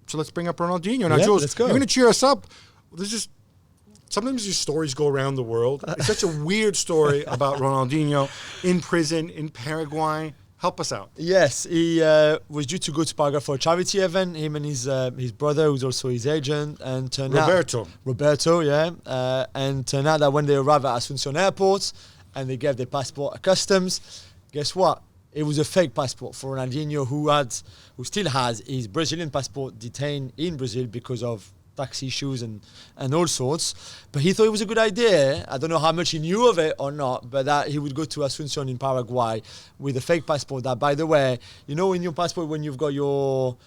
So let's bring up Ronaldinho. Now, Yeah, Jules, let's go. you're going to cheer us up. Sometimes these stories go around the world. It's such a weird story about Ronaldinho in prison in Paraguay. Help us out. Yes, he was due to go to Paraguay for a charity event. Him and his brother, who's also his agent, and turned Roberto, yeah. And turned out that when they arrived at Asunción Airport and they gave their passport at customs, guess what? It was a fake passport for Ronaldinho, who still has his Brazilian passport detained in Brazil because of tax issues and all sorts. But he thought it was a good idea. I don't know how much he knew of it or not, but that he would go to Asunción in Paraguay with a fake passport that, by the way, you know, in your passport, when you've got your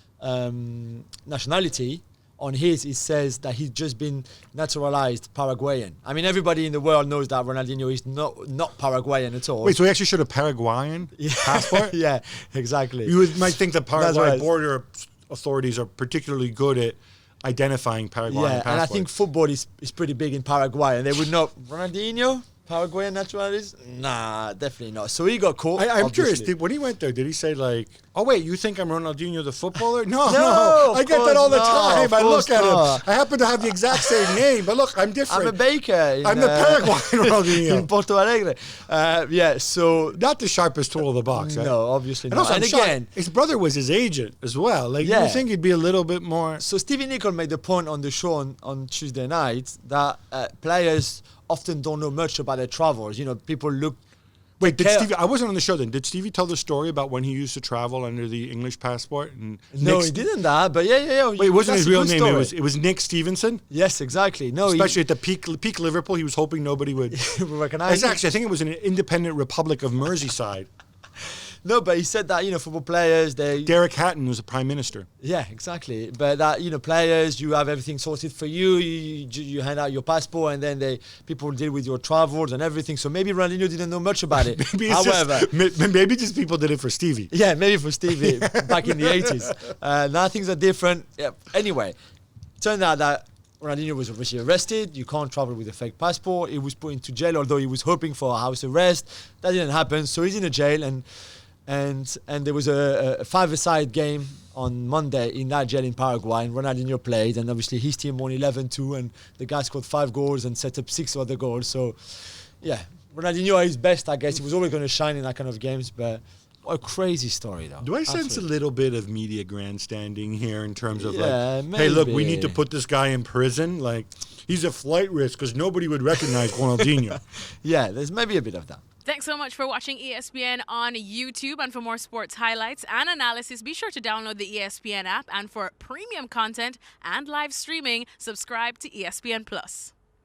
nationality, on his, it says that he's just been naturalized Paraguayan. I mean, everybody in the world knows that Ronaldinho is not Paraguayan at all. Wait, so he actually showed a Paraguayan passport? Yeah, exactly. You might think the Paraguay border authorities are particularly good at identifying Paraguayan passports. And I think football is pretty big in Paraguay, and they would know Ronaldinho, Paraguayan nationalities? Nah, definitely not. So he got caught. I'm curious, when he went there, did he say like, oh wait, you think I'm Ronaldinho the footballer? No, I get that all the time. I look at him. I happen to have the exact same name, but look, I'm different. I'm a baker. I'm the Paraguayan Ronaldinho. In Porto Alegre. So... Not the sharpest tool of the box, right? No, obviously not. Also, and again... His brother was his agent as well. Like, you think he'd be a little bit more... So Stevie Nicol made the point on the show on Tuesday night that players often don't know much about their travels. You know, people look... Wait, did Stevie... I wasn't on the show then. Did Stevie tell the story about when he used to travel under the English passport? No, he didn't that, but yeah. Wait, it wasn't his real name. It was Nick Stevenson? Yes, exactly. No, especially at the peak Liverpool, he was hoping nobody would... recognize him. Actually, I think it was an independent Republic of Merseyside. No, but he said that, you know, football players, Derek Hatton was the Prime Minister. Yeah, exactly. But that, you know, players, you have everything sorted for you. You hand out your passport, and then people deal with your travels and everything. So maybe Ronaldinho didn't know much about it. maybe just people did it for Stevie. Yeah, maybe for Stevie back in the 80s. Now things are different. Yeah. Anyway, turned out that Ronaldinho was obviously arrested. You can't travel with a fake passport. He was put into jail, although he was hoping for a house arrest. That didn't happen. So he's in a jail, and there was a five-a-side game on Monday in that jail in Paraguay, and Ronaldinho played, and obviously his team won 11-2, and the guy scored 5 goals and set up 6 other goals. So, yeah, Ronaldinho at his best, I guess. He was always going to shine in that kind of games, but what a crazy story, though. Do I sense a little bit of media grandstanding here in terms of maybe. Hey, look, we need to put this guy in prison? Like, he's a flight risk because nobody would recognize Ronaldinho. Yeah, there's maybe a bit of that. Thanks so much for watching ESPN on YouTube. And for more sports highlights and analysis, be sure to download the ESPN app. And for premium content and live streaming, subscribe to ESPN Plus.